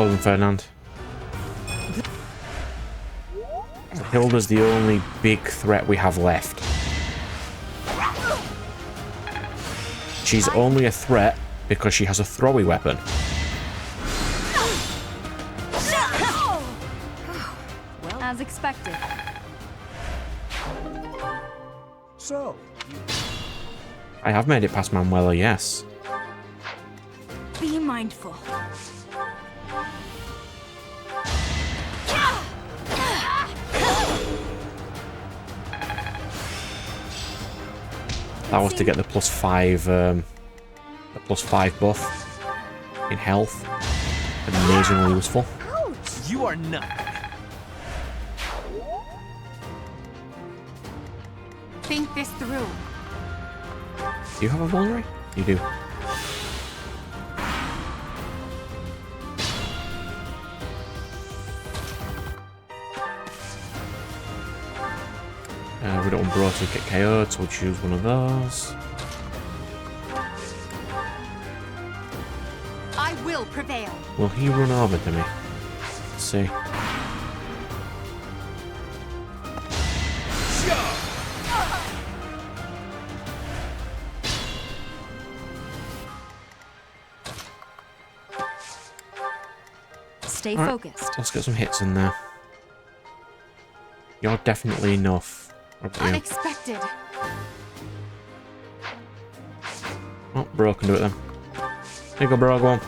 Well done, Ferdinand. So Hilda's the only big threat we have left. She's only a threat because she has a throwy weapon. Well, as expected. So, I have made it past Manuela, yes. Be mindful. That was to get the +5, buff in health. Amazingly useful. You are not. Think this through. Do you have a vulnerary? You do. We don't want Bro to get KO'd, so we'll choose one of those. I will prevail. Will he run over to me? Let's see. Stay Alright, focused. let's get some hits in there. You're definitely enough. What about you? Unexpected. Oh, Bro can do it then. Here you go, Bro, go on.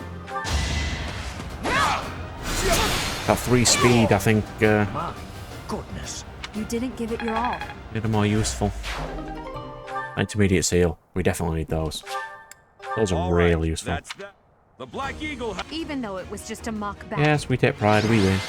That 3 speed, I think, my goodness. You didn't give it your all. made them more useful. Intermediate seal. We definitely need those. Those are really useful. The Black Eagle. Even though it was just a mock battle. Yes, we take pride, we win.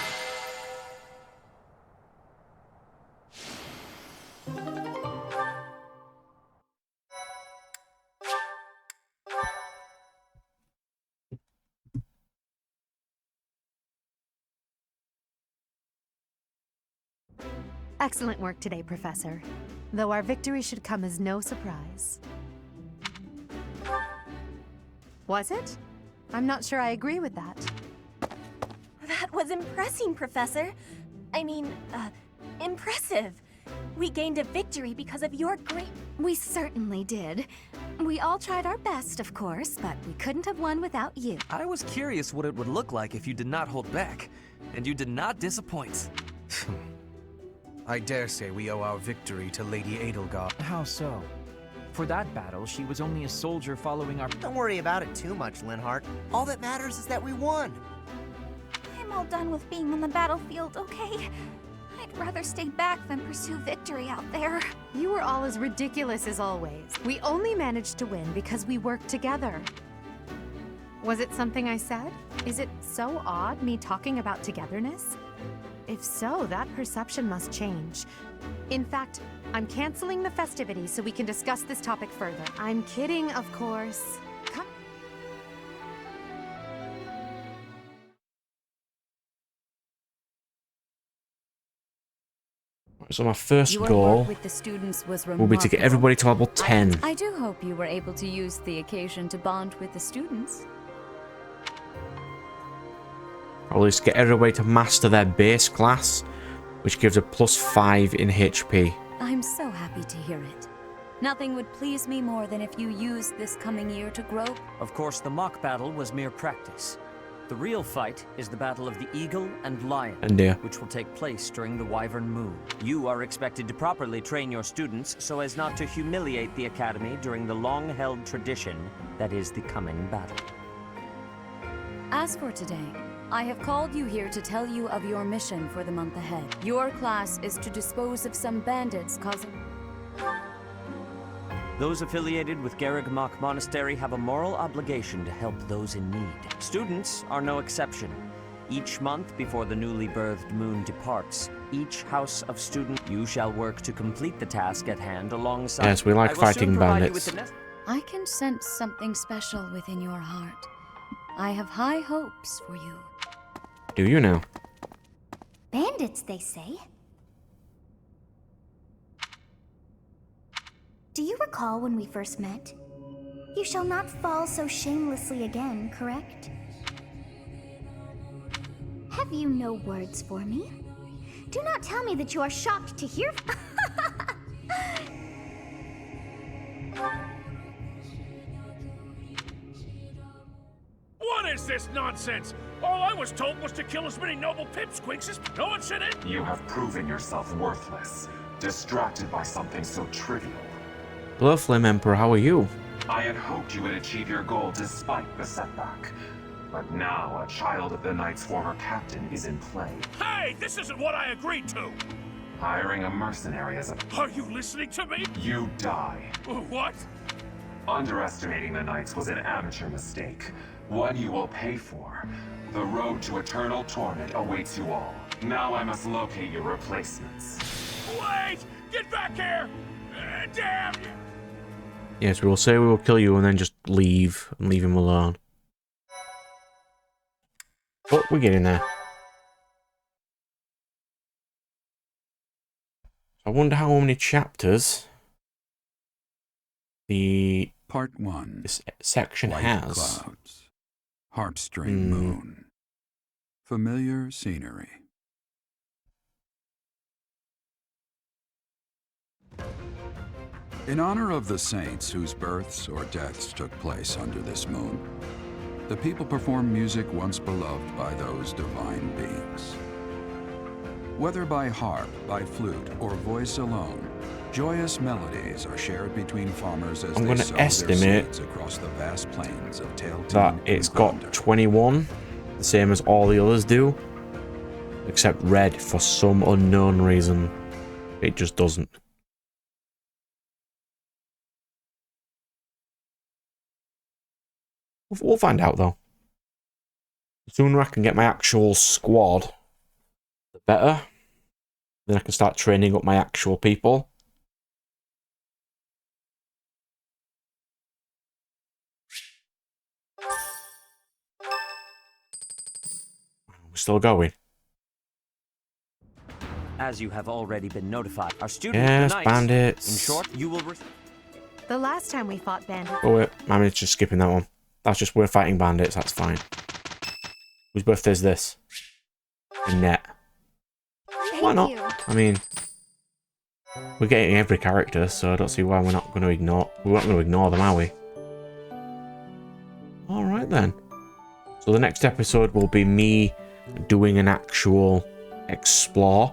Excellent work today, Professor. Though our victory should come as no surprise. Was it? I'm not sure I agree with that. That was impressing, Professor. I mean, impressive. We gained a victory because of your great... We certainly did. We all tried our best, of course, but we couldn't have won without you. I was curious what it would look like if you did not hold back, and you did not disappoint. I dare say we owe our victory to Lady Edelgard. How so? For that battle, she was only a soldier following our... Don't worry about it too much, Linhart. All that matters is that we won. I'm all done with being on the battlefield, okay? I'd rather stay back than pursue victory out there. You were all as ridiculous as always. We only managed to win because we worked together. Was it something I said? Is it so odd, me talking about togetherness? If so, that perception must change. In fact, I'm canceling the festivities so we can discuss this topic further. I'm kidding, of course. Come. So my first Your goal work with the students was will be to get remarkable. everybody to level 10. I do hope you were able to use the occasion to bond with the students. Or at least get everybody to master their base class, which gives a +5 in HP. I'm so happy to hear it. Nothing would please me more than if you used this coming year to grow. Of course, the mock battle was mere practice. The real fight is the battle of the Eagle and Lion, And dear. which will take place during the Wyvern Moon. You are expected to properly train your students so as not to humiliate the Academy during the long-held tradition that is the coming battle. As for today, I have called you here to tell you of your mission for the month ahead. Your class is to dispose of some bandits causing... Those affiliated with Garrigmach Monastery have a moral obligation to help those in need. Students are no exception. Each month before the newly birthed moon departs, each house of student you shall work to complete the task at hand alongside... Yes, we like I will fighting soon provide you bandits. with the I can sense something special within your heart. I have high hopes for you. Do you now? Bandits, they say. Do you recall when we first met? You shall not fall so shamelessly again, correct? Have you no words for me? Do not tell me that you are shocked to hear. What is this nonsense? All I was told was to kill as many noble pipsqueaks as no one said it. You have proven yourself worthless, distracted by something so trivial. Hello, Flame Emperor, how are you? I had hoped you would achieve your goal despite the setback. But now, a child of the Knight's former captain is in play. Hey, this isn't what I agreed to! Hiring a mercenary as a... Are you listening to me? You die. What? Underestimating the Knights was an amateur mistake. One you will pay for. The road to eternal torment awaits you all. Now I must locate your replacements. Wait! Get back here! Damn you! Yes, we will say we will kill you and then just leave and leave him alone. But we're getting there. I wonder how many chapters the Part 1. This section White has. Clouds. Heartstring moon. Familiar scenery. In honor of the saints whose births or deaths took place under this moon, the people perform music once beloved by those divine beings. Whether by harp, by flute, or voice alone, joyous melodies are shared between farmers as I'm they going sow to their estimate seeds across the vast plains of Tailtean that and it's got Gronder. 21, the same as all the others do, except red for some unknown reason. It just doesn't. We'll find out though. The sooner I can get my actual squad, the better. Then I can start training up my actual people. We're still going. As you have already been notified, our student, Yes, the Knights, bandits. in short, you will... The last time we fought bandits... Oh wait, I'm just skipping that one. That's just we're fighting bandits, that's fine. Whose birthday is this? Annette. Why not? I mean, we're getting every character, so I don't see why we're not going to ignore. We're not going to ignore them, are we? All right then. So the next episode will be me doing an actual explore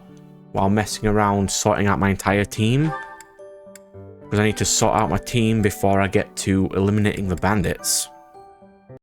while messing around sorting out my entire team, because I need to sort out my team before I get to eliminating the bandits.